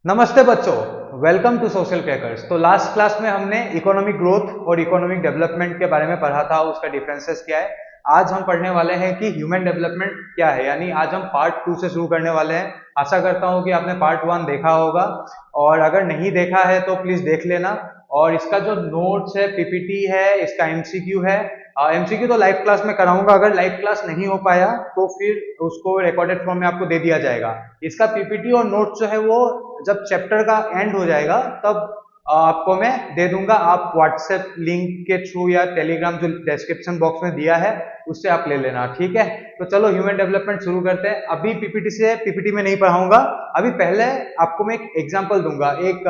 नमस्ते बच्चों, welcome to social crackers. तो लास्ट क्लास में हमने इकोनॉमिक ग्रोथ और इकोनॉमिक डेवलपमेंट के बारे में पढ़ा था, उसका डिफरेंसेस क्या है। आज हम पढ़ने वाले हैं कि ह्यूमन डेवलपमेंट क्या है, यानी आज हम पार्ट 2 से शुरू करने वाले हैं। आशा करता हूं कि आपने पार्ट 1 देखा होगा, और अगर नहीं देखा है तो प्लीज देख लेना। और इसका जो नोट्स है, पीपीटी है, इसका एमसीक्यू है। एमसीक्यू तो लाइव क्लास में कराऊंगा, अगर लाइव क्लास नहीं हो पाया तो फिर उसको रिकॉर्डेड फॉर्म में आपको दे दिया जाएगा। इसका पीपीटी और नोट्स जो है वो जब चैप्टर का एंड हो जाएगा तब आपको मैं दे दूंगा। आप व्हाट्सएप लिंक के थ्रू या टेलीग्राम जो डिस्क्रिप्शन बॉक्स में दिया है उससे आप ले लेना, ठीक है। तो चलो ह्यूमन डेवलपमेंट शुरू करते हैं। अभी पीपीटी में नहीं पढ़ाऊंगा, अभी पहले आपको मैं एक एग्जांपल दूंगा, एक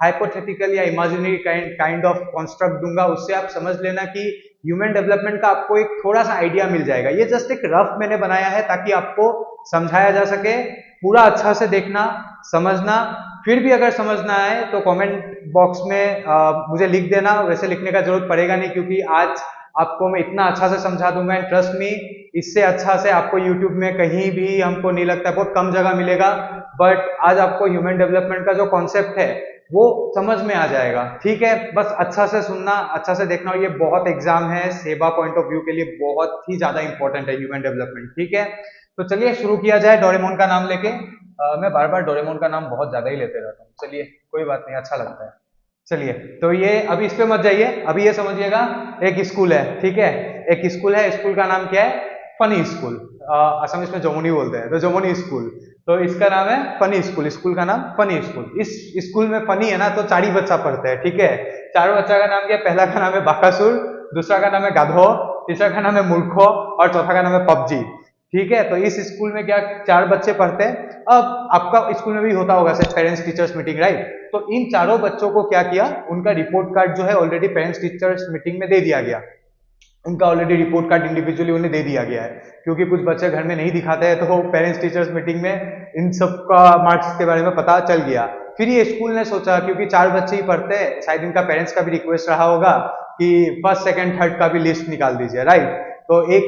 हाइपोथेटिकल या इमेजिनरी काइंड ऑफ कॉन्स्ट्रक्ट दूंगा, उससे आप समझ लेना कि ह्यूमन डेवलपमेंट का आपको एक थोड़ा सा आइडिया मिल जाएगा। ये जस्ट एक रफ मैंने बनाया है ताकि आपको समझाया जा सके। पूरा अच्छा से देखना, समझना। फिर भी अगर समझना आए तो कमेंट बॉक्स में मुझे लिख देना। वैसे लिखने का जरूरत पड़ेगा नहीं, क्योंकि आज आपको मैं इतना अच्छा से समझा दूंगा, एंड ट्रस्ट मी, इससे अच्छा से आपको यूट्यूब में कहीं भी हमको नहीं लगता, बहुत कम जगह मिलेगा। बट आज आपको ह्यूमन डेवलपमेंट का जो कॉन्सेप्ट है वो समझ में आ जाएगा, ठीक है। बस अच्छा से सुनना, अच्छा से देखना। और ये बहुत एग्जाम है, सेवा पॉइंट ऑफ व्यू के लिए बहुत ही ज्यादा इंपॉर्टेंट है ह्यूमन डेवलपमेंट, ठीक है। तो चलिए शुरू किया जाए डोरेमोन का नाम लेके। मैं बार बार डोरेमोन का नाम बहुत ज्यादा ही लेते रहता हूँ, चलिए कोई बात नहीं, अच्छा लगता है। चलिए, तो ये अभी इस पे मत जाइए, अभी ये समझिएगा। एक स्कूल है, ठीक है। एक स्कूल है, स्कूल का नाम क्या है? Funny school. असम में जमुनी बोलते हैं, तो जमुनी स्कूल। तो इसका नाम है फनी स्कूल, स्कूल का नाम फनी स्कूल। इस स्कूल में फनी है ना, तो 4 ही बच्चा पढ़ते हैं, ठीक है। चारों बच्चा का नाम क्या है? पहला का नाम है बाकासुर, दूसरा का नाम है गाधो, तीसरा का नाम है मूर्खो, और चौथा का नाम है पबजी, ठीक है। तो इस स्कूल में क्या 4 बच्चे पढ़ते हैं। अब आपका स्कूल में भी होता होगा sir, parents teachers meeting, right. तो इन चारों बच्चों को क्या किया, उनका रिपोर्ट कार्ड जो है ऑलरेडी पेरेंट्स टीचर्स मीटिंग में दे दिया गया। उनका ऑलरेडी रिपोर्ट कार्ड इंडिविजुअली उन्हें दे दिया गया है, क्योंकि कुछ बच्चे घर में नहीं दिखाते हैं, तो पेरेंट्स टीचर्स मीटिंग में इन सब का मार्क्स के बारे में पता चल गया। फिर ये स्कूल ने सोचा, क्योंकि 4 बच्चे ही पढ़ते हैं, शायद इनका पेरेंट्स का भी रिक्वेस्ट रहा होगा कि फर्स्ट सेकंड थर्ड का भी लिस्ट निकाल दीजिए, राइट। तो एक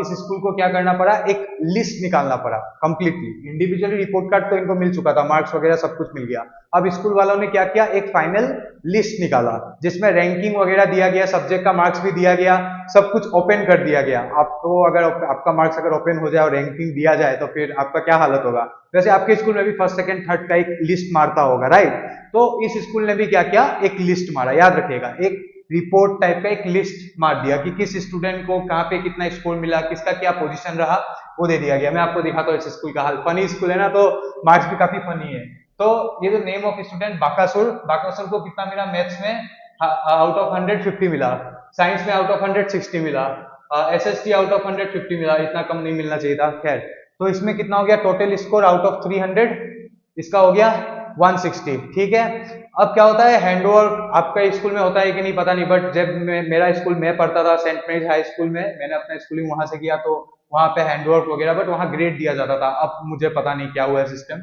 इस स्कूल को क्या करना पड़ा, एक लिस्ट निकालना पड़ा कंप्लीटली। इंडिविजुअली रिपोर्ट कार्ड तो इनको मिल चुका था, मार्क्स वगैरह सब कुछ मिल गया। अब स्कूल वालों ने क्या किया, एक फाइनल लिस्ट निकाला जिसमें रैंकिंग वगैरह दिया गया, सब्जेक्ट का मार्क्स भी दिया गया, सब कुछ ओपन कर दिया गया। आपको अगर आपका मार्क्स अगर ओपन हो जाए और रैंकिंग दिया जाए तो फिर आपका क्या हालत होगा। वैसे आपके स्कूल में भी फर्स्ट सेकंड थर्ड का एक लिस्ट मारता होगा, राइट। तो इस स्कूल ने भी क्या किया, एक लिस्ट मारा, याद रखिएगा, एक रिपोर्ट टाइप का एक लिस्ट मार दिया कि किस स्टूडेंट को कहाँ पे कितना स्कोर मिला, किसका क्या पोजीशन रहा, वो दे दिया गया। मैं आपको दिखाता हूँ इस स्कूल का हाल। फनी स्कूल है ना, तो मार्क्स भी काफी फनी है। तो ये जो name of student Bakasur, Bakasur को कितना मिला मैथ्स में? आउट ऑफ 150 मिला। साइंस में आउट ऑफ 160 मिला। एसएसटी आउट ऑफ 150 मिला, इतना कम नहीं मिलना चाहिए था, खैर। तो इसमें कितना हो गया टोटल स्कोर आउट ऑफ 300? इसका हो गया 160, ठीक है। अब क्या होता है, हैंडओवर आपका स्कूल में होता है कि नहीं पता नहीं, बट जब मेरा स्कूल में पढ़ता था, सेंट मेरीज हाई स्कूल में, मैंने अपना स्कूलिंग वहां से किया, तो वहां पे हैंडवर्क वगैरह, बट वहां ग्रेड दिया जाता था। अब मुझे पता नहीं क्या हुआ है सिस्टम।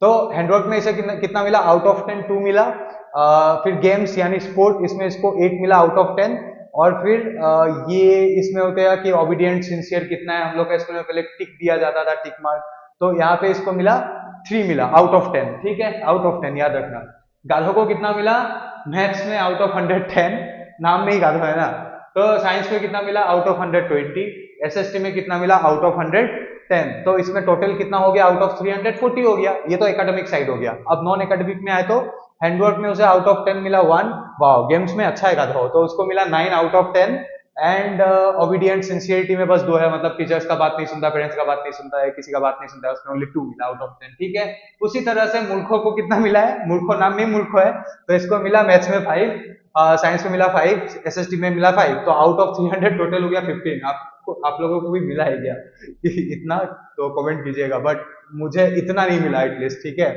तो हैंडवर्क में इसे कितना मिला, आउट ऑफ 10 2 मिला। फिर गेम्स यानी स्पोर्ट, इसमें इसको 8 मिला आउट ऑफ 10। और फिर ये इसमें होता है कि ओबीडियंट सिंसियर कितना है, हम लोग का स्कूल में पहले टिक दिया जाता था, टिक मार्क। तो यहाँ पे इसको मिला 3 मिला आउट ऑफ 10, ठीक है, आउट ऑफ 10 याद रखना। गाधो को कितना मिला मैथ्स में? आउट ऑफ 110, नाम में ही गाधो है ना। तो साइंस में कितना मिला? Out of 120। एसएसटी में कितना मिला? Out of 110। तो इसमें टोटल कितना हो गया? आउट ऑफ 340 हो गया। ये तो एकेडमिक साइड हो गया। अब नॉन एकेडमिक में आए तो हैंडवर्क में उसे आउट ऑफ 10 मिला 1। वाह, गेम्स में अच्छा है गाधो, तो उसको मिला 9 out of 10। And obedient sincerity में बस 2 है, मतलब टीचर्स का बात नहीं सुनता, पेरेंट्स का बात नहीं सुनता है, किसी का बात नहीं सुनता है, उसमें ओनली 2 मिला आउट ऑफ 10, ठीक है। उसी तरह से मूर्खों को कितना मिला है? मूर्खों नाम में मूर्खो है, तो इसको मिला मैथ्स में 5, साइंस में मिला 5, एसएसटी में मिला 5, तो आउट ऑफ 300 टोटल हो गया 15। आप लोगों को भी मिला है क्या इतना? तो कमेंट कीजिएगा, बट मुझे इतना नहीं मिला एटलीस्ट, ठीक है।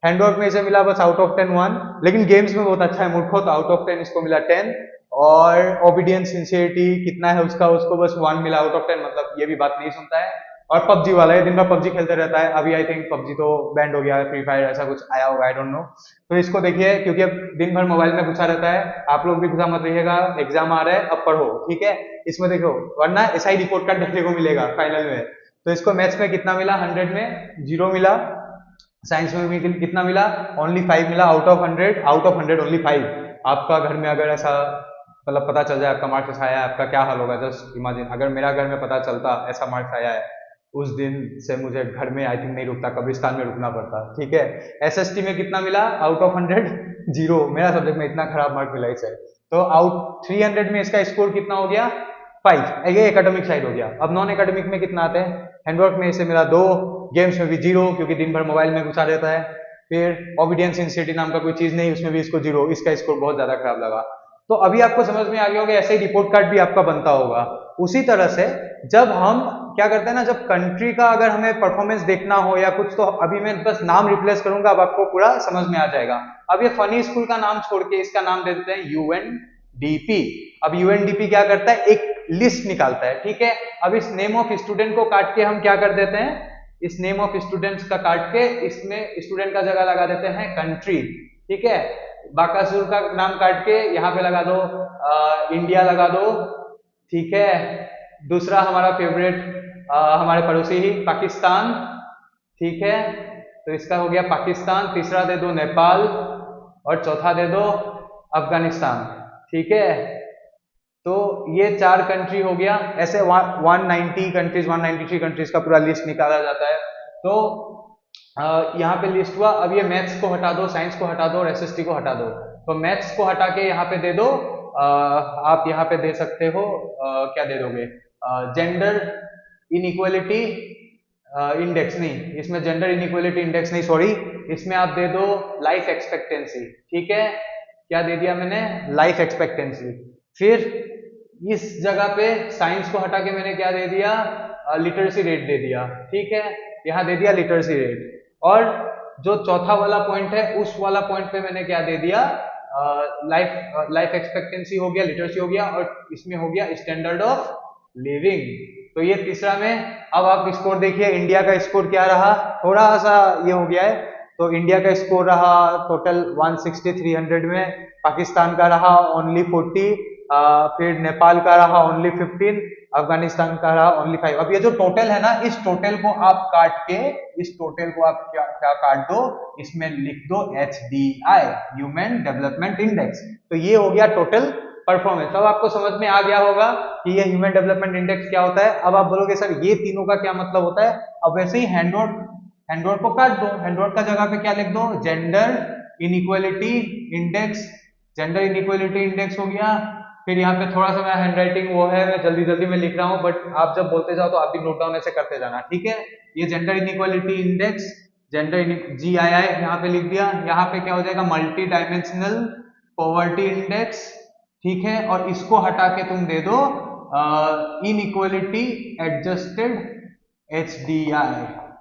हैंडवर्क में इसे मिला बस आउट ऑफ 10 1, लेकिन गेम्स में बहुत अच्छा है मूर्खो, तो आउट ऑफ 10 इसको मिला 10। और ओबीडियंस सिंसियरिटी कितना है उसका, उसको बस 1 मिला आउट ऑफ 10, मतलब ये भी बात नहीं सुनता है। और पबजी वाला है, दिन भर पबजी खेलते रहता है। अभी आई थिंक पबजी तो बैंड हो गया है, फ्री फायर ऐसा कुछ आया होगा, आई डोंट नो। तो इसको देखिए, क्योंकि अब दिन भर मोबाइल में घुसा रहता है, आप लोग भी घुसा मत रहिएगा, एग्जाम आ रहा है, अब पढ़ो, ठीक है। इसमें देखो, वरना ऐसा ही रिपोर्ट कार्ड देखने को मिलेगा फाइनल में। तो इसको मैथ्स में कितना मिला? 100 में 0 मिला। साइंस में भी कितना मिला, ओनली 5 मिला out of 100, out of 100 only 5। आपका घर में अगर ऐसा मतलब पता चल जाए आपका मार्क्स आया है, आपका क्या हाल होगा, जस्ट इमेजिन। अगर मेरा घर में पता चलता ऐसा मार्क्स आया है, उस दिन से मुझे घर में आई थिंक नहीं रुकता, कब्रिस्तान में रुकना पड़ता। ठीक है, एसएसटी में कितना मिला आउट ऑफ 100, 0। मेरा सब्जेक्ट में इतना खराब मार्क मिला इसे। तो आउट 300 में इसका स्कोर कितना हो गया, 5। ये एकेडमिक साइड हो गया। अब नॉन एकेडमिक में कितना आता है, हैंडवर्क में इसे मिला 2, गेम्स में भी 0 क्योंकि दिन भर मोबाइल में घुसा रहता है। फिर ओबीडियंस सिंसियरिटी नाम का कोई चीज नहीं, उसमें भी इसको 0, इसका स्कोर बहुत ज्यादा खराब लगा। तो अभी आपको समझ में आ गया होगा, ऐसे ही रिपोर्ट कार्ड भी आपका बनता होगा। उसी तरह से जब हम क्या करते हैं ना, जब कंट्री का अगर हमें परफॉर्मेंस देखना हो या कुछ, तो अभी मैं बस नाम रिप्लेस करूंगा, अब आपको पूरा समझ में आ जाएगा। अब ये फनी स्कूल का नाम छोड़ के इसका नाम दे देते हैं यूएनडीपी। अब यूएनडीपी क्या करता है, एक लिस्ट निकालता है। ठीक है, अब इस नेम ऑफ स्टूडेंट को काट के हम क्या कर देते हैं, इस नेम ऑफ स्टूडेंट्स का काट के इसमें स्टूडेंट का जगह लगा देते हैं कंट्री। ठीक है, बाकासुर का नाम काट के यहाँ पे लगा दो इंडिया लगा दो। ठीक है, दूसरा हमारा फेवरेट हमारे पड़ोसी ही पाकिस्तान। ठीक है, तो इसका हो गया पाकिस्तान। तीसरा दे दो नेपाल और चौथा दे दो अफगानिस्तान। ठीक है, तो ये 4 कंट्री हो गया। ऐसे 190 कंट्रीज, 193 कंट्रीज का पूरा लिस्ट निकाला जाता है। तो यहाँ पे लिस्ट हुआ। अब ये मैथ्स को हटा दो, साइंस को हटा दो और एसएसटी को हटा दो। तो मैथ्स को हटा के यहाँ पे दे दो, आप यहाँ पे दे सकते हो क्या दे दोगे, जेंडर इनइक्वालिटी इंडेक्स नहीं, इसमें जेंडर इनइक्वालिटी इंडेक्स नहीं, सॉरी, इसमें आप दे दो लाइफ एक्सपेक्टेंसी। ठीक है, क्या दे दिया मैंने, लाइफ एक्सपेक्टेंसी। फिर इस जगह पे साइंस को हटा के मैंने क्या दे दिया, लिटरेसी रेट दे दिया। ठीक है, यहाँ दे दिया लिटरेसी रेट। और जो चौथा वाला पॉइंट है, उस वाला पॉइंट पे मैंने क्या दे दिया, लाइफ एक्सपेक्टेंसी हो गया, लिटरेसी हो गया, और इसमें हो गया स्टैंडर्ड ऑफ लिविंग। तो ये तीसरा में। अब आप स्कोर देखिए, इंडिया का स्कोर क्या रहा, थोड़ा सा ये हो गया है। तो इंडिया का स्कोर रहा टोटल 160 300 में, पाकिस्तान का रहा ओनली 40, फिर नेपाल का रहा ओनली 15, अफगानिस्तान का रहा ओनली 5। अब ये जो टोटल है ना, इस टोटल को आप काट के, इस टोटल को आप क्या क्या काट दो, इसमें लिख दो HDI, ह्यूमन डेवलपमेंट इंडेक्स। तो ये हो गया टोटल परफॉर्मेंस। अब आपको समझ में आ गया होगा कि ये ह्यूमन डेवलपमेंट इंडेक्स क्या होता है। अब आप बोलोगे सर ये तीनों का क्या मतलब होता है। अब वैसे ही हैंडवर्क को काट दो, हैंडवर्क का जगह पे क्या लिख दो, gender inequality index. Gender inequality index हो गया। फिर यहाँ पे थोड़ा सा मेरा हैंड राइटिंग वो है, मैं जल्दी जल्दी में लिख रहा हूँ, बट आप जब बोलते जाओ तो आप भी नोट डाउन ऐसे करते जाना। ठीक है, ये gender inequality index, gender GII यहाँ पे लिख दिया। यहाँ पे क्या हो जाएगा, मल्टी डायमेंशनल पॉवर्टी इंडेक्स। ठीक है, और इसको हटा के तुम दे दो इनइक्वालिटी एडजस्टेड HDI।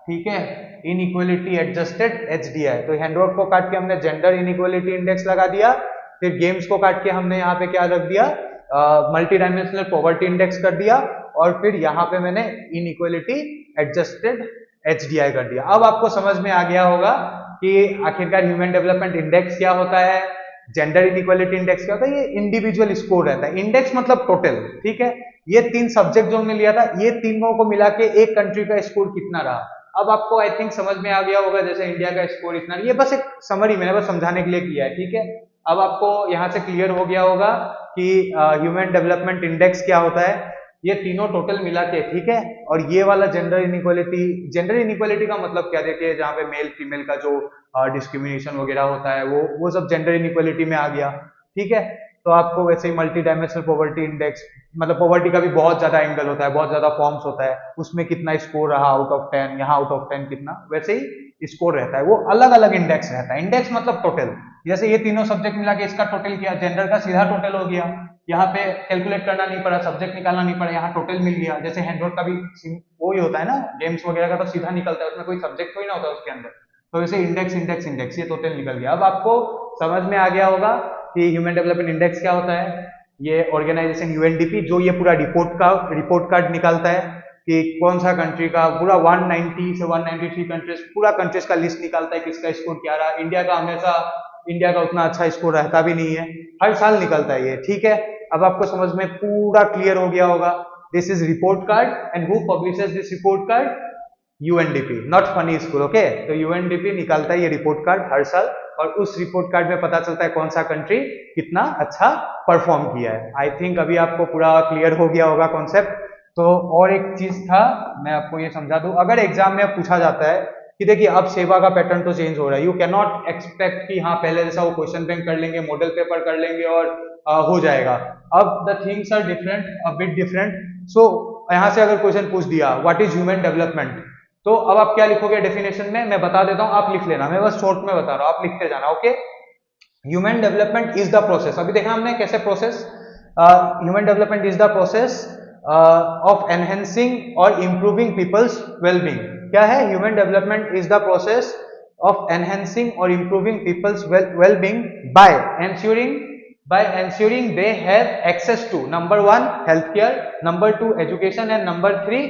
ठीक है, इनइक्वालिटी एडजस्टेड HDI। तो हैंडवर्क को काट के हमने जेंडर इनइक्वालिटी इंडेक्स लगा दिया। फिर गेम्स को काट के हमने यहाँ पे क्या रख दिया, मल्टी डायमेंशनल पॉवर्टी इंडेक्स कर दिया। और फिर यहाँ पे मैंने इनइक्वालिटी एडजस्टेड HDI कर दिया। अब आपको समझ में आ गया होगा कि आखिरकार ह्यूमन डेवलपमेंट इंडेक्स क्या होता है, जेंडर इनइक्वालिटी इंडेक्स क्या होता है। ये इंडिविजुअल स्कोर रहता है, इंडेक्स मतलब टोटल। ठीक है, ये 3 सब्जेक्ट जो हमने लिया था, ये तीनों को मिला के एक कंट्री का स्कोर कितना रहा। अब आपको आई थिंक समझ में आ गया होगा, जैसे इंडिया का स्कोर इतना, ये बस एक समरी मैंने बस समझाने के लिए किया है। ठीक है, अब आपको यहाँ से क्लियर हो गया होगा कि ह्यूमन डेवलपमेंट इंडेक्स क्या होता है, ये तीनों टोटल मिला के। ठीक है, और ये वाला जेंडर इनइक्वालिटी का मतलब क्या, देखिए जहाँ पे मेल फीमेल का जो डिस्क्रिमिनेशन वगैरह होता है, वो सब जेंडर इनइक्वालिटी में आ गया। ठीक है, तो आपको वैसे ही मल्टी डायमेंशनल पॉवर्टी इंडेक्स, मतलब पॉवर्टी का भी बहुत ज्यादा एंगल होता है, बहुत ज्यादा फॉर्म्स होता है, उसमें कितना स्कोर रहा आउट ऑफ 10, यहाँ आउट ऑफ 10 कितना, वैसे ही स्कोर रहता है, वो अलग अलग इंडेक्स रहता है। इंडेक्स मतलब टोटल। जैसे ये तीनों सब्जेक्ट मिला के इसका टोटल किया, जेंडर का सीधा टोटल हो गया, यहाँ पे कैलकुलेट करना नहीं पड़ा, सब्जेक्ट निकालना नहीं पड़ा, यहाँ टोटल मिल गया। जैसे हैंडवर्क का भी वो ही होता है ना, गेम्स वगैरह का तो सीधा निकलता है, उसमें कोई सब्जेक्ट कोई ना होता है उसके अंदर। तो वैसे इंडेक्स इंडेक्स इंडेक्स ये टोटल निकल गया। अब आपको समझ में आ गया होगा कि ह्यूमन डेवलपमेंट इंडेक्स क्या होता है। ये ऑर्गेनाइजेशन यूएनडीपी जो ये पूरा रिपोर्ट कार्ड निकालता है कि कौन सा कंट्री का, पूरा 190 से 193 कंट्रीज, पूरा कंट्रीज का लिस्ट निकालता है, किसका स्कोर क्या रहा। इंडिया का उतना अच्छा स्कोर रहता भी नहीं है, हर साल निकलता है ये। ठीक है, अब आपको समझ में पूरा क्लियर हो गया होगा। This is report card and who publishes this report card, UNDP, not funny school, okay. तो यूएनडीपी निकालता है ये रिपोर्ट कार्ड हर साल, और उस रिपोर्ट कार्ड में पता चलता है कौन सा कंट्री कितना अच्छा परफॉर्म किया है। आई थिंक अभी आपको पूरा क्लियर हो गया होगा कॉन्सेप्ट। तो और एक चीज था, मैं आपको ये समझा दूं, अगर एग्जाम में पूछा जाता है कि देखिए अब सेवा का पैटर्न तो चेंज हो रहा है, यू कैन नॉट एक्सपेक्ट कि हाँ पहले जैसा वो क्वेश्चन बैंक कर लेंगे, मॉडल पेपर कर लेंगे और हो जाएगा। अब the things are different, a bit different. So यहां से अगर क्वेश्चन पूछ दिया व्हाट इज ह्यूमन डेवलपमेंट, तो अब आप क्या लिखोगे डेफिनेशन में, मैं बता देता हूं, आप लिख लेना, मैं बस शॉर्ट में बता रहा हूं, आप लिखते जाना, okay. Human development is the process, अभी देखा हमने कैसे process, human development is the process of enhancing और इंप्रूविंग पीपल्स वेलबींग। क्या है? Human development is the process of enhancing or improving people's well-being by ensuring they have access to number 1 healthcare, number 2 education and number 3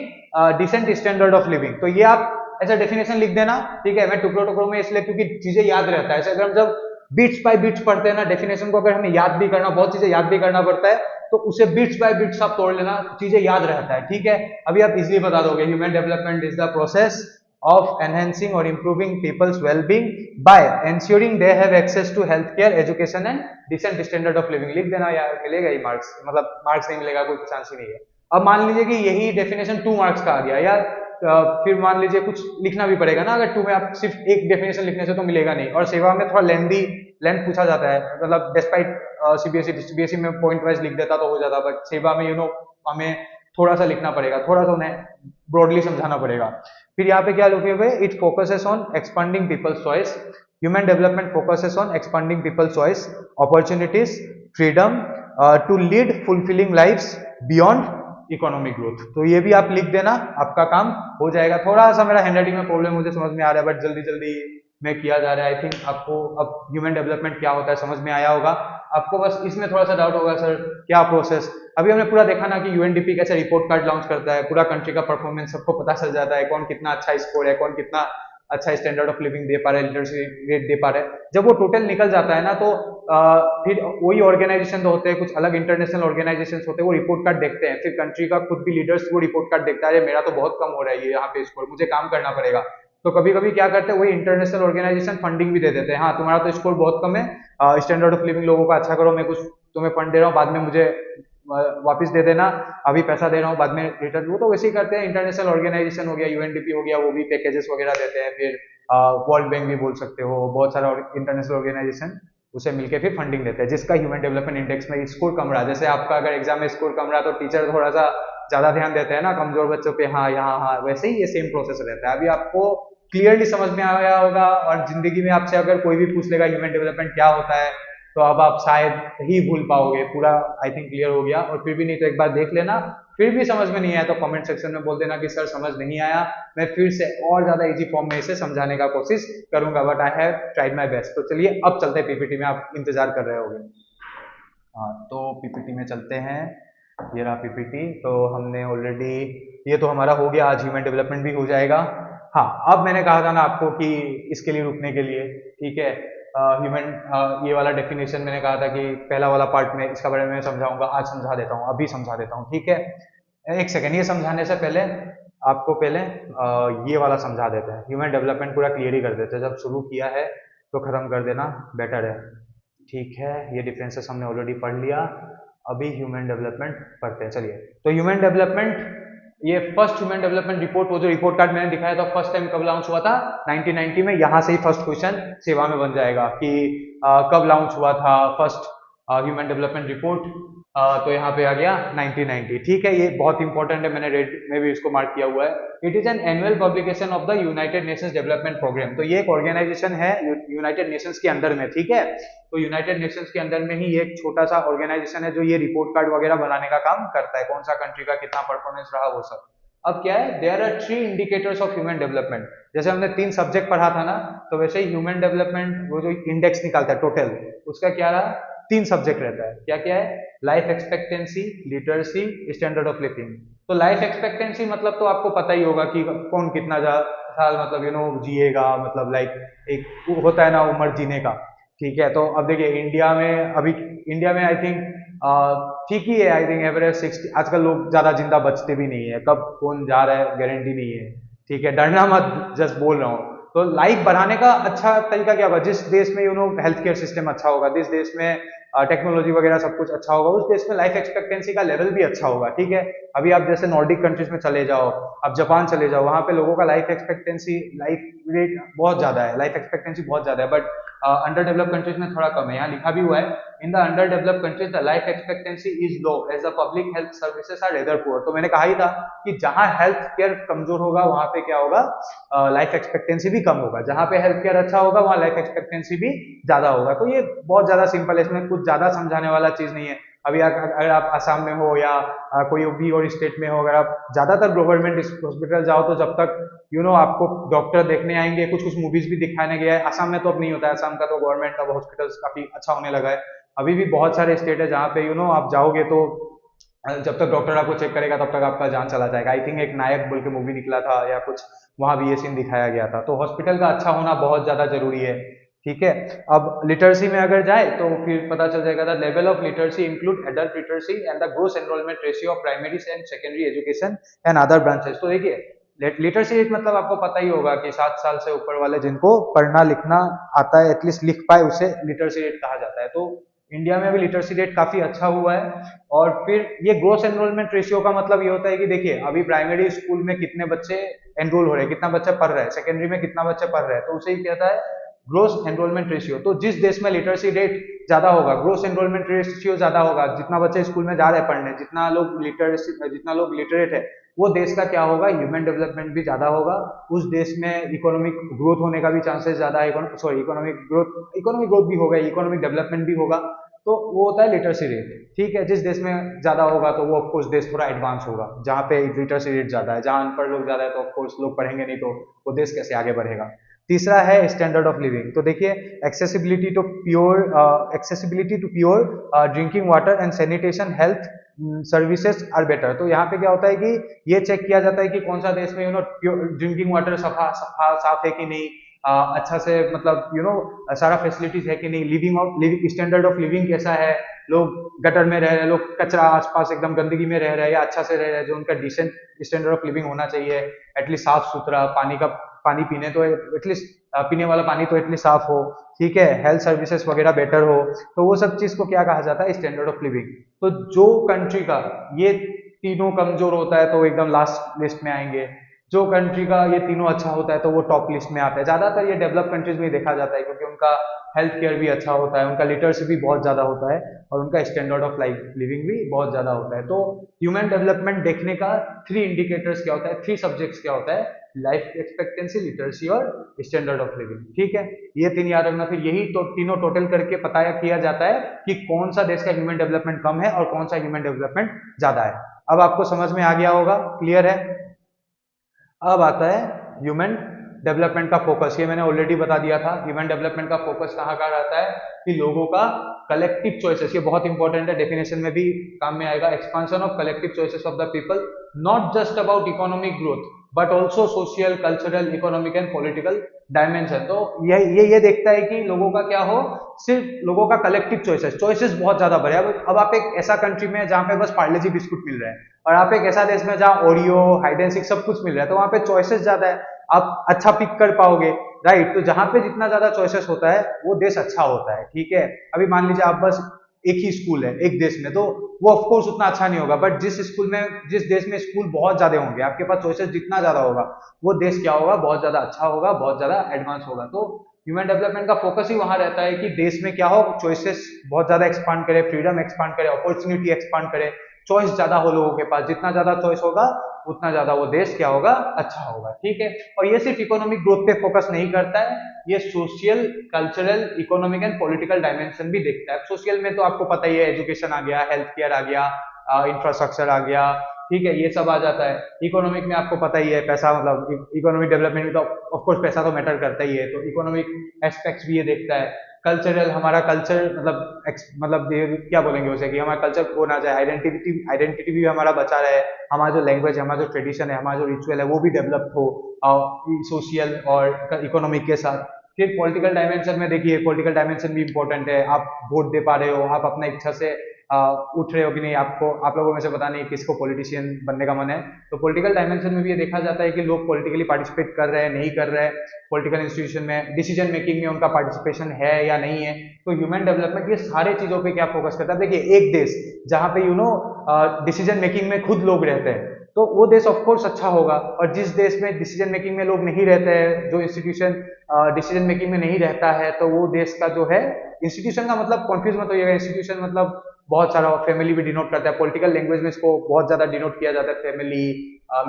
decent standard of living। तो ये आप ऐसा definition लिख देना, ठीक है। मैं टुकड़ों टुकड़ों में इसलिए क्योंकि चीजें याद रहता है, ऐसे अगर हम जब बिट्स बाय बिट्स पढ़ते हैं ना डेफिनेशन को, अगर हमें याद भी करना, बहुत चीजें याद भी करना पड़ता है, तो उसे बिट्स बाय बिट्स आप तोड़ लेना, चीजें याद रहता है, ठीक है। अभी आप इजिली बता दोगे, human development is the process of enhancing or improving people's well-being by ensuring they have access to healthcare, education and decent standard of living। लिख देना यार, मिलेगा ही मार्क्स, मतलब मार्क्स नहीं मिलेगा कोई चांस ही नहीं है। अब मान लीजिए कि यही डेफिनेशन 2 मार्क्स का आ गया यार, फिर मान लीजिए कुछ लिखना भी पड़ेगा ना, अगर 2 में आप सिर्फ एक डेफिनेशन लिखने से तो मिलेगा नहीं, और सेवा में थोड़ा लेंथ पूछा जाता है, मतलब डिस्पाइट सीबीएसई में पॉइंट वाइज लिख देता तो हो जाता, बट सेवा में हमें थोड़ा सा लिखना पड़ेगा, थोड़ा सा उन्हें ब्रॉडली समझाना पड़ेगा। फिर यहाँ पे क्या लिखे हुए, it focuses on expanding people's choice, human development focuses on expanding people's choice, opportunities, freedom to lead fulfilling lives beyond economic growth. तो ये भी आप लिख देना, आपका काम हो जाएगा। थोड़ा सा मेरा हैंडराइटिंग में प्रॉब्लम मुझे समझ में आ रहा है, बट जल्दी जल्दी में किया जा रहा है। आई थिंक आपको अब ह्यूमन डेवलपमेंट क्या होता है समझ में आया होगा। आपको बस इसमें थोड़ा सा डाउट होगा, सर क्या प्रोसेस, अभी हमने पूरा देखा ना कि यूएनडीपी कैसे रिपोर्ट कार्ड लॉन्च करता है, पूरा कंट्री का परफॉर्मेंस सबको पता चल जाता है, कौन कितना अच्छा स्कोर है, कौन कितना अच्छा स्टैंडर्ड ऑफ लिविंग दे पा रहा है, लिटरेसी रेट दे पा रहा है। जब वो टोटल निकल जाता है ना, तो फिर वही ऑर्गेनाइजेशन तो होते हैं, कुछ अलग इंटरनेशनल ऑर्गेनाइजेशन होते हैं, वो रिपोर्ट कार्ड देखते हैं, फिर कंट्री का खुद भी लीडर्स वो रिपोर्ट कार्ड देखता है, मेरा तो बहुत कम हो रहा है ये यहाँ पे स्कोर, मुझे काम करना पड़ेगा। तो कभी कभी क्या करते हैं, वही इंटरनेशनल ऑर्गेनाइजेशन फंडिंग भी दे देते हैं, हाँ तुम्हारा तो स्कोर बहुत कम है, स्टैंडर्ड ऑफ लिविंग लोगों का अच्छा करो, मैं कुछ तुम्हें फंड दे रहा हूँ, बाद में मुझे वापस दे देना, अभी पैसा दे रहा हूँ बाद में रिटर्न। वो तो वैसे ही करते हैं, इंटरनेशनल ऑर्गेनाइजेशन हो गया, यूएनडीपी हो गया, वो भी पैकेजेस वगैरह देते हैं। फिर वर्ल्ड बैंक भी बोल सकते हो, बहुत सारा इंटरनेशनल ऑर्गेनाइजेशन उसे मिलकर फिर फंडिंग देते हैं, जिसका ह्यूमन डेवलपमेंट इंडेक्स में स्कोर कम रहा, जैसे आपका अगर एग्जाम में स्कोर कम रहा तो टीचर थोड़ा सा ज्यादा ध्यान देते हैं ना कमजोर बच्चों पे, हाँ यहाँ हाँ, वैसे ही ये सेम प्रोसेस रहता है। अभी आपको क्लियरली समझ में आया होगा, और जिंदगी में आपसे अगर कोई भी पूछ लेगा ह्यूमन डेवलपमेंट क्या होता है, तो अब आप शायद ही भूल पाओगे, पूरा आई थिंक क्लियर हो गया। और फिर भी नहीं तो एक बार देख लेना, फिर भी समझ में नहीं आया तो कमेंट सेक्शन में बोल देना कि सर समझ नहीं आया, मैं फिर से और ज्यादा इजी फॉर्म में इसे समझाने का कोशिश करूंगा, but I have tried my best. तो चलिए अब चलते हैं पीपीटी में, आप इंतजार कर रहे होंगे। हाँ तो पीपीटी में चलते हैं, ये रहा पीपीटी। तो हमने ऑलरेडी, ये तो हमारा हो गया, आज ह्यूमन डेवलपमेंट भी हो जाएगा। हाँ अब मैंने कहा था ना आपको कि इसके लिए रुकने के लिए, ठीक है, ह्यूमन ये वाला डेफिनेशन मैंने कहा था कि पहला वाला पार्ट में इसका बारे में समझाऊंगा, आज समझा देता हूँ, अभी समझा देता हूँ, ठीक है। एक सेकेंड, ये समझाने से पहले आपको पहले ये वाला समझा देते हैं, ह्यूमन डेवलपमेंट पूरा क्लियर ही कर देते हैं, जब शुरू किया है तो खत्म कर देना बेटर है, ठीक है। ये डिफरेंसेस हमने ऑलरेडी पढ़ लिया, अभी ह्यूमन डेवलपमेंट पढ़ते हैं, चलिए। तो ह्यूमन डेवलपमेंट, ये फर्स्ट ह्यूमन डेवलपमेंट रिपोर्ट, वो जो रिपोर्ट कार्ड मैंने दिखाया था फर्स्ट टाइम कब लॉन्च हुआ था, 1990 में। यहाँ से ही फर्स्ट क्वेश्चन सेवा में बन जाएगा कि कब लॉन्च हुआ था फर्स्ट ह्यूमन डेवलपमेंट रिपोर्ट, तो यहाँ पे आ गया 1990, ठीक है। ये बहुत इंपॉर्टेंट है, मैंने रेड में भी इसको मार्क किया हुआ है। It is an annual publication of the United Nations Development Programme. तो ये एक ऑर्गेनाइजेशन है यूनाइटेड नेशंस के अंदर में, ठीक है। तो यूनाइटेड नेशंस के अंदर में ही एक छोटा सा ऑर्गेनाइजेशन है जो ये रिपोर्ट कार्ड वगैरह बनाने का काम करता है, कौन सा कंट्री का कितना परफॉर्मेंस रहा वो सब। अब क्या है, there are 3 indicators of human development. जैसे हमने 3 सब्जेक्ट पढ़ा था ना, तो वैसे ही ह्यूमन डेवलपमेंट वो जो इंडेक्स निकालता है टोटल, उसका क्या रहा, 3 सब्जेक्ट रहता है। क्या क्या है, life expectancy, literacy, standard of living. तो लाइफ एक्सपेक्टेंसी मतलब तो आपको पता ही होगा कि कौन कितना साल मतलब जिएगा, मतलब लाइक एक होता है ना उम्र जीने का, ठीक है। तो अब देखिए इंडिया में, अभी इंडिया में आई थिंक ठीक ही है, आई थिंक एवरेज 60। आजकल लोग ज्यादा जिंदा बचते भी नहीं है, कब कौन जा रहा है गारंटी नहीं है, ठीक है, डरना मत, जस्ट बोल रहा हूँ। तो लाइफ बढ़ाने का अच्छा तरीका क्या होगा? जिस देश में हेल्थ केयर सिस्टम अच्छा होगा, जिस देश में टेक्नोलॉजी वगैरह सब कुछ अच्छा होगा, उस देश में लाइफ एक्सपेक्टेंसी का लेवल भी अच्छा होगा। ठीक है, अभी आप जैसे नॉर्डिक कंट्रीज में चले जाओ, आप जापान चले जाओ, वहां पे लोगों का लाइफ रेट बहुत ज्यादा है, लाइफ एक्सपेक्टेंसी बहुत ज्यादा है, बट अंडर डेवलप कंट्रीज में थोड़ा कम है। यहाँ लिखा भी हुआ है, in the under develop countries the life expectancy is low as the public health services are rather poor. तो मैंने कहा ही था कि जहां हेल्थ केयर कमजोर होगा वहां पे क्या होगा, लाइफ एक्सपेक्टेंसी भी कम होगा। जहां पे हेल्थ केयर अच्छा होगा वहां लाइफ एक्सपेक्टेंसी भी ज्यादा होगा। तो ये बहुत ज्यादा सिंपल है, इसमें कुछ ज्यादा समझाने वाला चीज नहीं है। अभी अगर आप आसाम में हो या कोई भी और स्टेट में हो, अगर आप ज्यादातर गवर्नमेंट हॉस्पिटल जाओ तो जब तक आपको डॉक्टर देखने आएंगे, कुछ कुछ मूवीज भी दिखाने गया है। आसाम में तो अब नहीं होता है, आसाम का तो गवर्नमेंट का हॉस्पिटल काफी अच्छा होने लगा है। अभी भी बहुत सारे स्टेट है जहाँ पे आप जाओगे तो जब तक डॉक्टर आपको चेक करेगा तब तक आपका जान चला जाएगा। आई थिंक एक नायक बोल के मूवी निकला था या कुछ, वहां भी ये सीन दिखाया गया था। तो हॉस्पिटल का अच्छा होना बहुत ज्यादा जरूरी है। ठीक है, अब लिटरेसी में अगर जाए तो फिर पता चल जाएगा the level of literacy include adult literacy and the gross enrolment ratio of primary and secondary education and other branches. तो देखिए लिटरेसी रेट मतलब आपको पता ही होगा कि 7 साल से ऊपर वाले जिनको पढ़ना लिखना आता है, एटलीस्ट लिख पाए, उसे लिटरेसी रेट कहा जाता है। तो इंडिया में भी लिटरेसी रेट काफी अच्छा हुआ है। और फिर ये ग्रोस एनरोलमेंट रेशियो का मतलब ये होता है कि देखिए अभी प्राइमरी स्कूल में कितने बच्चे एनरोल हो रहे हैं, कितना बच्चा पढ़ रहा है, सेकेंडरी में कितना बच्चा पढ़ रहा है, तो उसे ही कहता है ग्रोस एनरोलमेंट रेशियो। तो जिस देश में लिटरेसी रेट ज्यादा होगा, ग्रोस एनरोलमेंट रेशियो ज्यादा होगा, जितना बच्चे स्कूल में जा रहे हैं पढ़ने, जितना लोग लिटरेट है, वो देश का क्या होगा, ह्यूमन डेवलपमेंट भी ज्यादा होगा। उस देश में इकोनॉमिक ग्रोथ होने का भी चांसेस ज्यादा है, इकोनॉमिक ग्रोथ भी होगा, इकोनॉमिक डेवलपमेंट भी होगा। तो वो होता है लिटरेसी रेट। ठीक है, जिस देश में ज्यादा होगा तो वो ऑफकोर्स देश थोड़ा एडवांस होगा। जहाँ पे लिटरेसी रेट ज्यादा है, जहाँ अनपढ़ लोग ज्यादा है, तो ऑफकोर्स लोग पढ़ेंगे नहीं तो वो देश कैसे आगे बढ़ेगा। तीसरा है स्टैंडर्ड ऑफ लिविंग। तो देखिए accessibility to pure drinking water and sanitation health services are better. तो यहाँ पे क्या होता है कि ये चेक किया जाता है कि कौन सा देश में ड्रिंकिंग वाटर साफ है कि नहीं, अच्छा से मतलब सारा फैसिलिटीज है कि नहीं, लिविंग स्टैंडर्ड ऑफ लिविंग कैसा है, लोग गटर में रह रहे हैं, लोग कचरा आसपास एकदम गंदगी में रह रहे हैं या अच्छा से रह रहे हैं, जो उनका डिसेंट स्टैंडर्ड ऑफ लिविंग होना चाहिए। एटलीस्ट साफ सुथरा पानी पीने तो एटलीस्ट पीने वाला पानी तो एटलीस्ट साफ हो। ठीक है, हेल्थ सर्विसेज वगैरह बेटर हो। तो वो सब चीज को क्या कहा जाता है, स्टैंडर्ड ऑफ लिविंग। तो जो कंट्री का ये तीनों कमजोर होता है तो एकदम लास्ट लिस्ट में आएंगे। जो कंट्री का ये तीनों अच्छा होता है तो वो टॉप लिस्ट में आता है। ज्यादातर ये डेवलप कंट्रीज में देखा जाता है क्योंकि उनका हेल्थ केयर भी अच्छा होता है, उनका लिटरेसी भी बहुत ज्यादा होता है और उनका स्टैंडर्ड ऑफ लाइफ लिविंग भी बहुत ज्यादा होता है। तो ह्यूमन डेवलपमेंट देखने का 3 इंडिकेटर्स क्या होता है, 3 सब्जेक्ट्स क्या होता है, लाइफ एक्सपेक्टेंसी, लिटरेसी और स्टैंडर्ड ऑफ लिविंग। ठीक है, ये 3 याद रखना। फिर यही तो तीनों टोटल करके पता किया जाता है कि कौन सा देश का ह्यूमन डेवलपमेंट कम है और कौन सा ह्यूमन डेवलपमेंट ज्यादा है। अब आपको समझ में आ गया होगा, क्लियर है। अब आता है ह्यूमन डेवलपमेंट का फोकस। ये मैंने ऑलरेडी बता दिया था, ह्यूमन डेवलपमेंट का फोकस कहाँ का रहता है कि लोगों का कलेक्टिव चॉइसेस। ये बहुत इंपॉर्टेंट है, डेफिनेशन में भी काम में आएगा। Expansion of collective choices of the people, not just about economic growth but also social, cultural, economic and political dimension. तो ये देखता है कि लोगों का क्या हो, सिर्फ लोगों का कलेक्टिव चॉइसेस बहुत ज्यादा बढ़े। अब आप एक ऐसा कंट्री में जहाँ पे बस पार्ले जी बिस्कुट मिल रहा है और आप एक ऐसा देश में जहाँ ओरियो, हाइड एंड सीक सब कुछ मिल रहा है, तो वहां पे चॉइसेस ज्यादा है, आप अच्छा पिक कर पाओगे, राइट। तो जहां पे जितना ज्यादा चॉइसेस होता है वो देश अच्छा होता है। ठीक है, अभी मान लीजिए आप बस एक ही स्कूल है एक देश में, तो वो ऑफकोर्स उतना अच्छा नहीं होगा। बट जिस देश में स्कूल बहुत ज्यादा होंगे, आपके पास चॉइसेस जितना ज्यादा होगा, वो देश क्या होगा, बहुत ज्यादा अच्छा होगा, बहुत ज्यादा एडवांस होगा। तो ह्यूमन डेवलपमेंट का फोकस ही वहां रहता है कि देश में क्या हो, चॉइसेस बहुत ज्यादा एक्सपांड करे, फ्रीडम एक्सपांड करे, अपॉर्चुनिटी एक्सपांड करे, चॉइस ज्यादा हो लोगों के पास। जितना ज्यादा चॉइस होगा उतना ज्यादा वो देश क्या होगा, अच्छा होगा। ठीक है, और ये सिर्फ इकोनॉमिक ग्रोथ पे फोकस नहीं करता है, ये social, cultural, economic and political dimension भी देखता है। सोशल में तो आपको पता ही है, एजुकेशन आ गया, हेल्थ केयर आ गया, इंफ्रास्ट्रक्चर आ गया, ठीक है, ये सब आ जाता है। इकोनॉमिक में आपको पता ही है, पैसा मतलब इकोनॉमिक डेवलपमेंट में तो ऑफकोर्स पैसा तो मैटर करता ही है, तो इकोनॉमिक एस्पेक्ट्स भी ये देखता है। कल्चरल, हमारा कल्चर मतलब क्या बोलेंगे उसे, कि हमारा कल्चर खो ना जाए, आइडेंटिटी भी हमारा बचा रहे, हमारा जो लैंग्वेज है, हमारा जो ट्रेडिशन है, हमारा जो रिचुअल है, वो भी डेवलप हो सोशल और इकोनॉमिक के साथ। फिर पॉलिटिकल डायमेंशन में देखिए, पॉलिटिकल डायमेंशन भी इंपॉर्टेंट है। आप वोट दे पा रहे हो, आप अपना इच्छा से उठ रहे हो कि नहीं, आपको आप लोगों में से पता नहीं किसको पॉलिटिशियन बनने का मन है। तो पॉलिटिकल डायमेंशन में भी ये देखा जाता है कि लोग पॉलिटिकली पार्टिसिपेट कर रहे हैं नहीं कर रहे हैं, पॉलिटिकल इंस्टीट्यूशन में डिसीजन मेकिंग में उनका पार्टिसिपेशन है या नहीं है। तो ह्यूमन डेवलपमेंट ये सारे चीजों पे क्या फोकस करता है। देखिए एक देश जहाँ पे डिसीजन मेकिंग में खुद लोग रहते हैं तो वो देश ऑफ कोर्स अच्छा होगा, और जिस देश में डिसीजन मेकिंग में लोग नहीं रहते हैं, जो इंस्टीट्यूशन डिसीजन मेकिंग में नहीं रहता है, तो वो देश का जो है इंस्टीट्यूशन का मतलब कंफ्यूज मत होइएगा, इंस्टीट्यूशन मतलब बहुत सारा फैमिली भी डिनोट करता है, पॉलिटिकल लैंग्वेज में इसको बहुत ज्यादा डिनोट किया जाता है, फैमिली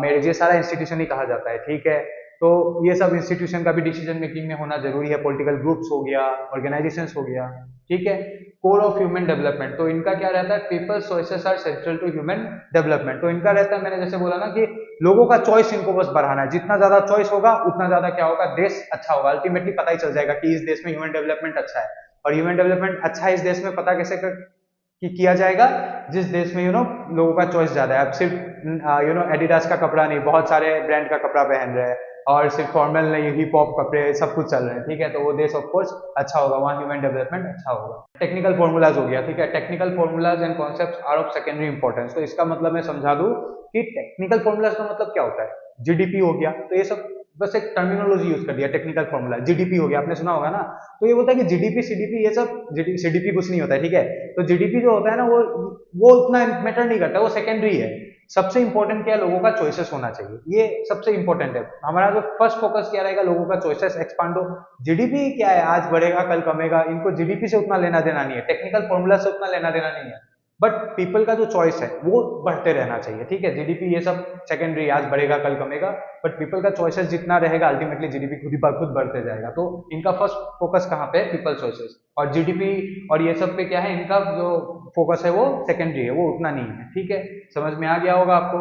मैरिज, ये सारा इंस्टीट्यूशन ही कहा जाता है, ठीक है। तो ये सब इंस्टीट्यूशन का भी डिसीजन मेकिंग में होना जरूरी है, पॉलिटिकल ग्रुप्स हो गया, ऑर्गेनाइजेशंस हो गया, ठीक है। कोर ऑफ ह्यूमन डेवलपमेंट, तो इनका क्या रहता है, people's choices are central to human development. तो इनका रहता है, मैंने जैसे बोला ना कि लोगों का चॉइस इनको बस बढ़ाना है, जितना ज्यादा चॉइस होगा उतना ज्यादा क्या होगा, देश अच्छा होगा। अल्टीमेटली पता ही चल जाएगा कि इस देश में ह्यूमन डेवलपमेंट अच्छा है, और ह्यूमन डेवलपमेंट अच्छा है इस देश में पता कैसे कि किया जाएगा, जिस देश में लोगों का चॉइस ज्यादा है। अब सिर्फ एडिडास का कपड़ा नहीं, बहुत सारे ब्रांड का कपड़ा पहन रहे हैं, और सिर्फ फॉर्मल नहीं, हिप हॉप कपड़े सब कुछ चल रहे हैं, ठीक है। तो वो देश ऑफ कोर्स अच्छा होगा, वहाँ ह्यूमन डेवलपमेंट अच्छा होगा। टेक्निकल फॉर्मूलाज हो गया, ठीक है, technical formulas and concepts are of secondary importance. तो इसका मतलब मैं समझा दूं कि टेक्निकल फॉर्मूलाज का मतलब क्या होता है, जीडीपी हो गया, तो ये सब बस एक टर्मिनोलॉजी यूज कर दिया, टेक्निकल फॉर्मूला जीडीपी हो गया, आपने सुना होगा ना। तो ये बोलता है कि जीडीपी सीडीपी ये सब, सीडीपी कुछ नहीं होता है, ठीक है। तो जीडीपी जो होता है ना वो उतना मैटर नहीं करता, वो सेकेंडरी है। सबसे इंपॉर्टेंट क्या है, लोगों का चॉइसेस होना चाहिए, ये सबसे इंपॉर्टेंट है। हमारा जो फर्स्ट फोकस क्या रहेगा, लोगों का चॉइसेस एक्सपांड हो। जीडीपी क्या है, आज बढ़ेगा कल कमेगा, इनको जीडीपी से उतना लेना देना नहीं है, टेक्निकल फॉर्मूला से उतना लेना देना नहीं है, बट पीपल का जो चॉइस है वो बढ़ते रहना चाहिए, ठीक है। जीडीपी ये सब सेकेंडरी, आज बढ़ेगा कल कमेगा, बट पीपल का चॉइसेस जितना रहेगा अल्टीमेटली जीडीपी खुद ही खुद बढ़ते जाएगा। तो इनका फर्स्ट फोकस कहाँ पे है, पीपल चॉइसेस, और जीडीपी और ये सब पे क्या है, इनका जो फोकस है वो सेकेंडरी है, वो उतना नहीं है, ठीक है। समझ में आ गया होगा आपको।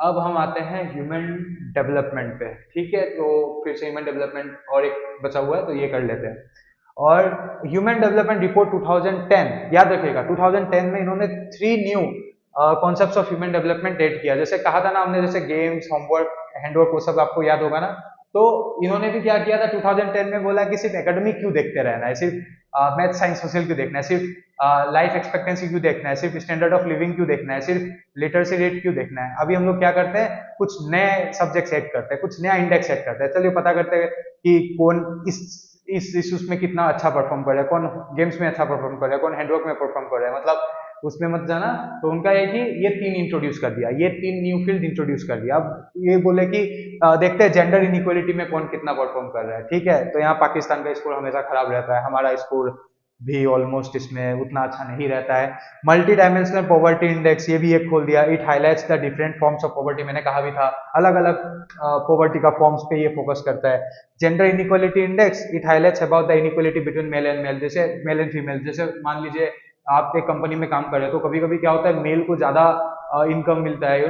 अब हम आते हैं ह्यूमन डेवलपमेंट पे, ठीक है। तो फिर से ह्यूमन डेवलपमेंट और एक बचा हुआ है, तो ये कर लेते हैं। और ह्यूमन डेवलपमेंट रिपोर्ट 2010, याद रखिएगा 2010 में इन्होंने 3 new concepts of human development add किया। जैसे कहा था ना हमने, जैसे गेम्स, होमवर्क, हैंडवर्क, वो सब आपको याद होगा ना। तो इन्होंने भी क्या किया था 2010 में, बोला कि सिर्फ एकेडमिक क्यों देखते रहना है, सिर्फ मैथ साइंस सोशल क्यों देखना है, सिर्फ लाइफ एक्सपेक्टेंसी क्यों देखना है, सिर्फ स्टैंडर्ड ऑफ लिविंग क्यों देखना है, सिर्फ लिटरेसी रेट क्यों देखना है। अभी हम लोग क्या करते हैं, कुछ नए सब्जेक्ट सेट करते हैं, कुछ नया इंडेक्स सेट करते हैं, चलिए पता करते हैं कि कौन इस उसमें कितना अच्छा परफॉर्म कर रहा है, कौन गेम्स में अच्छा परफॉर्म कर रहा है, कौन हैंडवर्क में परफॉर्म कर रहा है, मतलब उसमें मत जाना। तो उनका है कि ये 3 इंट्रोड्यूस कर दिया, ये 3 न्यू फील्ड इंट्रोड्यूस कर दिया। अब ये बोले कि देखते हैं जेंडर इनइक्वालिटी में कौन कितना परफॉर्म कर रहा है, ठीक है। तो यहाँ पाकिस्तान का स्कोर हमेशा खराब रहता है, हमारा स्कोर भी ऑलमोस्ट इसमें उतना अच्छा नहीं रहता है। मल्टी डायमेंशनल पॉवर्टी इंडेक्स, ये भी एक खोल दिया, it highlights the different forms of poverty, मैंने कहा भी था, अलग अलग पॉवर्टी का फॉर्म्स पे ये फोकस करता है। Gender inequality index, it highlights about the inequality between male and male, जैसे मेल एंड फीमेल। जैसे मान लीजिए आप एक कंपनी में काम कर रहे हो, तो कभी कभी क्या होता है, मेल को ज्यादा इनकम मिलता है,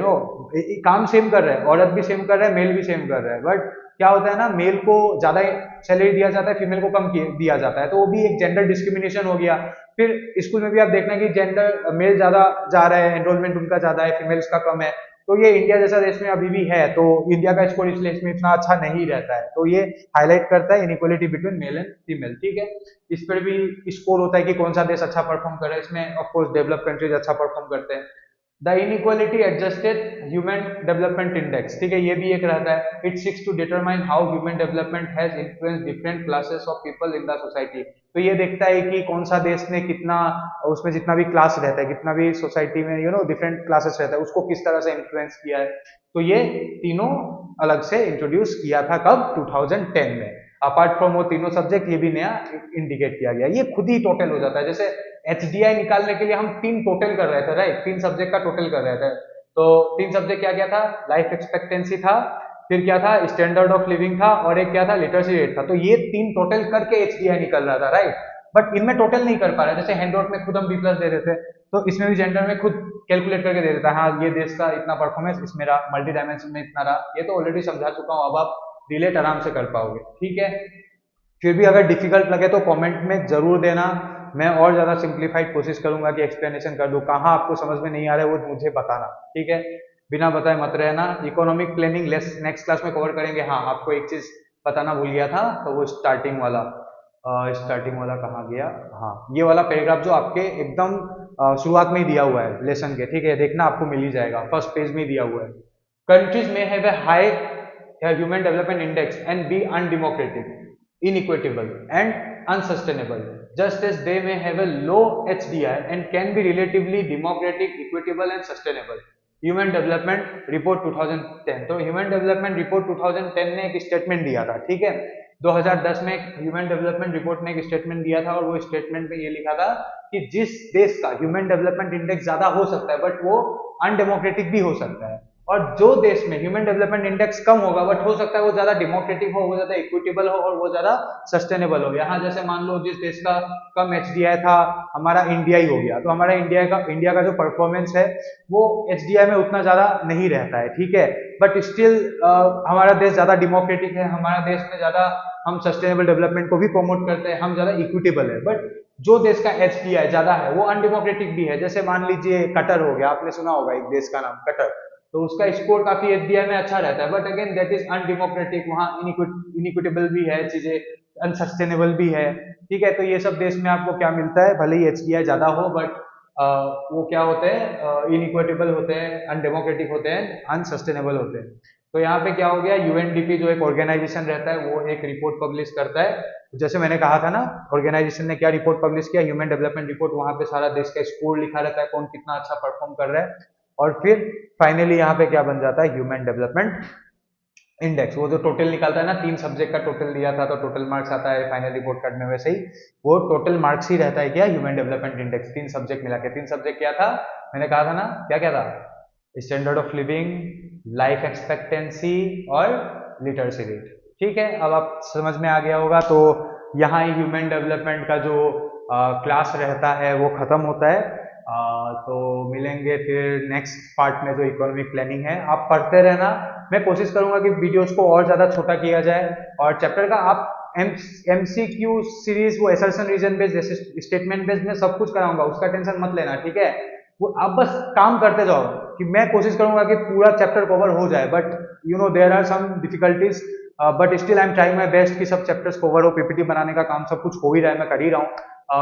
काम सेम कर रहे हैं, औरत भी सेम कर रहा है, मेल भी सेम कर रहा है, बट क्या होता है ना, मेल को ज्यादा सैलरी दिया जाता है, फीमेल को कम दिया जाता है, तो वो भी एक जेंडर डिस्क्रिमिनेशन हो गया। फिर स्कूल में भी आप देखना कि जेंडर मेल ज्यादा जा रहा है, एनरोलमेंट उनका ज्यादा है, फीमेल्स का कम है। तो ये इंडिया जैसा देश में अभी भी है, तो इंडिया का स्कोर इसलिए इसमें इतना अच्छा नहीं रहता है। तो ये हाईलाइट करता है inequality between male and female, ठीक है। इस पर भी स्कोर होता है कि कौन सा देश अच्छा परफॉर्म कर रहा है, इसमें ऑफकोर्स डेवलप कंट्रीज अच्छा परफॉर्म करते हैं। The inequality adjusted human development index, ठीक है, ये भी एक रहता है, it seeks to determine how human development has influence different classes of people in the society. तो ये देखता है कि कौन सा देश ने कितना, उसमें जितना भी क्लास रहता है, कितना भी सोसाइटी में डिफरेंट क्लासेस रहता है, उसको किस तरह से इन्फ्लुएंस किया है। तो ये तीनों अलग से इंट्रोड्यूस किया था, कब, 2010 में। अपार्ट फ्रॉम वो तीनों सब्जेक्ट, ये भी नया इंडिकेट किया गया, ये खुद ही टोटल हो जाता है। जैसे एचडीआई निकालने के लिए हम 3 टोटल कर रहे थे, राइट, 3 सब्जेक्ट का टोटल कर रहे थे। तो 3 सब्जेक्ट क्या क्या था, लाइफ एक्सपेक्टेंसी था, फिर क्या था, स्टैंडर्ड ऑफ लिविंग था, और एक क्या था, लिटरेसी रेट था। तो ये 3 टोटल करके एचडीआई निकल रहा था, राइट। बट इनमें टोटल नहीं कर पा रहे, जैसे हैंडवर्क में खुद हम बी प्लस दे देते, तो इसमें भी जेंडर में खुद कैलकुलेट करके दे देता है, हाँ ये देश का इतना परफॉर्मेंस इसमें रहा, मल्टी डायमेंशन में इतना रहा। ये तो ऑलरेडी समझा चुका हूँ, अब आप रिलेट आराम से कर पाओगे, ठीक है। फिर भी अगर डिफिकल्ट लगे तो कमेंट में जरूर देना, मैं और ज्यादा सिंप्लीफाइड कोशिश करूंगा कि एक्सप्लेनेशन कर दूं, कहाँ आपको समझ में नहीं आ रहा है वो मुझे बताना, ठीक है। बिना बताए मत रहना। इकोनॉमिक प्लानिंग नेक्स्ट क्लास में कवर करेंगे। हाँ, आपको एक चीज बताना भूल गया था, तो वो स्टार्टिंग वाला, स्टार्टिंग वाला कहाँ गया, हाँ ये वाला पैराग्राफ जो आपके एकदम शुरुआत में ही दिया हुआ है लेसन के, ठीक है, देखना आपको मिल ही जाएगा, फर्स्ट पेज में ही दिया हुआ है। कंट्रीज में have a high human development index and be undemocratic, inequitable and unsustainable, just as they may have a low HDI and can be relatively democratic, equitable and sustainable. Human development report 2010, तो human development report 2010 ने एक statement दिया था, ठीक है। 2010 में human development report ने एक स्टेटमेंट दिया था और वो स्टेटमेंट में ये लिखा था कि जिस देश का ह्यूमन डेवलपमेंट इंडेक्स ज्यादा हो सकता है बट वो अनडेमोक्रेटिक भी हो सकता है, और जो देश में ह्यूमन डेवलपमेंट इंडेक्स कम होगा बट हो सकता है वो ज्यादा डेमोक्रेटिक हो, वो ज्यादा इक्विटेबल हो और वो ज्यादा सस्टेनेबल हो। यहाँ जैसे मान लो जिस देश का कम एचडीआई था हमारा इंडिया ही हो गया, तो हमारा इंडिया का जो परफॉर्मेंस है वो एचडीआई में उतना ज्यादा नहीं रहता है, ठीक है, बट स्टिल हमारा देश ज्यादा डेमोक्रेटिक है, हमारा देश में ज्यादा हम सस्टेनेबल डेवलपमेंट को भी प्रमोट करते हैं, हम ज्यादा इक्विटेबल है। बट जो देश का एचडीआई ज्यादा है वो अनडेमोक्रेटिक भी है, जैसे मान लीजिए कतर हो गया, आपने सुना होगा एक देश का नाम कतर, तो उसका स्कोर काफी एचडीआई में अच्छा रहता है, but again that is undemocratic, वहां इनिक्विटेबल भी है चीजें, अनसस्टेनेबल भी है, ठीक है। तो ये सब देश में आपको क्या मिलता है, भले ही एचडीआई ज्यादा हो बट वो क्या होते हैं, इनइक्विटेबल होते हैं, अनडेमोक्रेटिक होते हैं, अनसस्टेनेबल होते हैं। तो यहाँ पे क्या हो गया, यूएनडीपी जो एक ऑर्गेनाइजेशन रहता है वो एक रिपोर्ट पब्लिश करता है, जैसे मैंने कहा था ना, ऑर्गेनाइजेशन ने क्या रिपोर्ट पब्लिश किया, ह्यूमन डेवलपमेंट रिपोर्ट, वहां पे सारा देश का स्कोर लिखा रहता है, कौन कितना अच्छा परफॉर्म कर रहा है, और फिर फाइनली यहाँ पे क्या बन जाता है, ह्यूमन डेवलपमेंट इंडेक्स, वो जो टोटल निकालता है ना, 3 सब्जेक्ट का टोटल दिया था तो टोटल मार्क्स आता है फाइनल रिपोर्ट कार्ड में, वैसे ही वो टोटल मार्क्स ही रहता है क्या, ह्यूमन डेवलपमेंट इंडेक्स, 3 सब्जेक्ट मिला के। 3 सब्जेक्ट क्या था, मैंने कहा था ना, क्या क्या था, standard of living, life expectancy और लिटरेसी रेट, ठीक है। अब आप समझ में आ गया होगा, तो यहाँ ही ह्यूमन डेवलपमेंट का जो क्लास रहता है वो खत्म होता है। तो मिलेंगे फिर नेक्स्ट पार्ट में जो इकोनॉमिक प्लानिंग है, आप पढ़ते रहना, मैं कोशिश करूंगा कि वीडियोस को और ज्यादा छोटा किया जाए, और चैप्टर का आप एमसीक्यू सीरीज, वो असर्शन रीजन बेस्ड जैसे स्टेटमेंट बेस्ड में सब कुछ कराऊंगा, उसका टेंशन मत लेना, ठीक है। वो आप बस काम करते जाओ, कि मैं कोशिश करूंगा कि पूरा चैप्टर कवर हो जाए, but you know there are some difficulties, but still I am trying my best कि सब चैप्टर्स कवर हो, पीपीटी बनाने का काम सब कुछ हो ही रहा है, मैं कर ही रहा हूँ।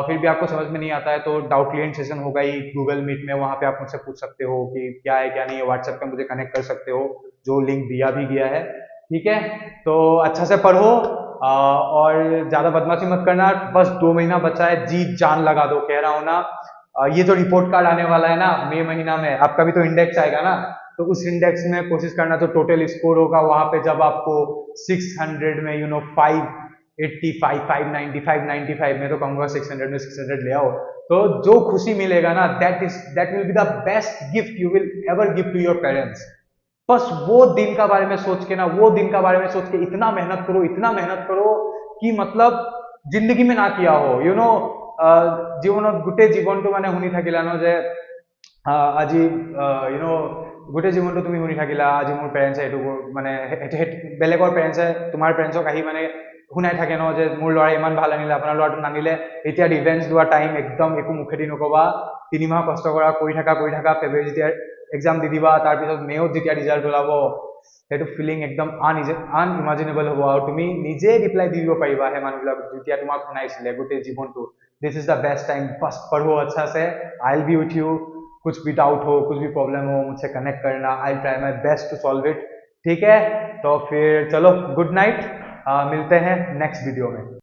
फिर भी आपको समझ में नहीं आता है तो डाउट क्लियर सेशन होगा ही गूगल मीट में, वहां पे आप मुझसे पूछ सकते हो कि क्या है क्या नहीं है, व्हाट्सएप पे मुझे कनेक्ट कर सकते हो, जो लिंक दिया भी गया है, ठीक है। तो अच्छा से पढ़ो, और ज्यादा बदमाशी मत करना, बस 2 महीना बचा है, जी जान लगा दो, कह रहा हूँ ना। ये जो रिपोर्ट कार्ड आने वाला है ना मई महीना में, आपका भी तो इंडेक्स आएगा ना, तो उस इंडेक्स में कोशिश करना, तो टोटल स्कोर होगा वहां पे, जब आपको 600 में 585, 595 में, तो कहूंगा 600 में 600 ले आओ, तो जो खुशी मिलेगा ना, that will be the best gift you will ever give to your parents. बस वो दिन का बारे में सोच के ना, वो दिन का बारे में सोच के इतना मेहनत करो, इतना मेहनत करो कि मतलब जिंदगी में ना किया हो, यू नो, जीवन गोटे जीवन तो मैंने শুনি থাকিলা ন যে আজি ইউ নো গোটেই জীৱনটো তুমি শুনি থাকিলা, আজি মোৰ পেৰেণ্টছে এইটো মানে বেলেগৰ পেৰেণ্টছে তোমাৰ পেৰেণ্টছক আহি মানে শুনাই থাকে ন যে মোৰ ল'ৰাই ইমান ভাল আনিলে, আপোনাৰ ল'ৰাটো নানিলে, এতিয়া ৰিভেঞ্জ লোৱা টাইম, একদম একো মুখেদি নকবা, 3 মাহ কষ্ট কৰা, কৰি থাকা, ফেব্ৰুৱাৰী যেতিয়া এক্সাম দি দিবা, তাৰপিছত মে'ত যেতিয়া ৰিজাল্ট ওলাব, সেইটো ফিলিং একদম আনইমাজিনেবল হ'ব, আৰু তুমি নিজে ৰিপ্লাই দি দিব পাৰিবা সেই মানুহবিলাক যেতিয়া তোমাক শুনাইছিলে গোটেই জীৱনটো। This is the best time, बस पढ़ो अच्छा से, I will be with you, कुछ भी डाउट हो, कुछ भी प्रॉब्लम हो, मुझसे कनेक्ट करना, I try my best to solve it, ठीक है। तो फिर चलो गुड नाइट, मिलते हैं नेक्स्ट वीडियो में।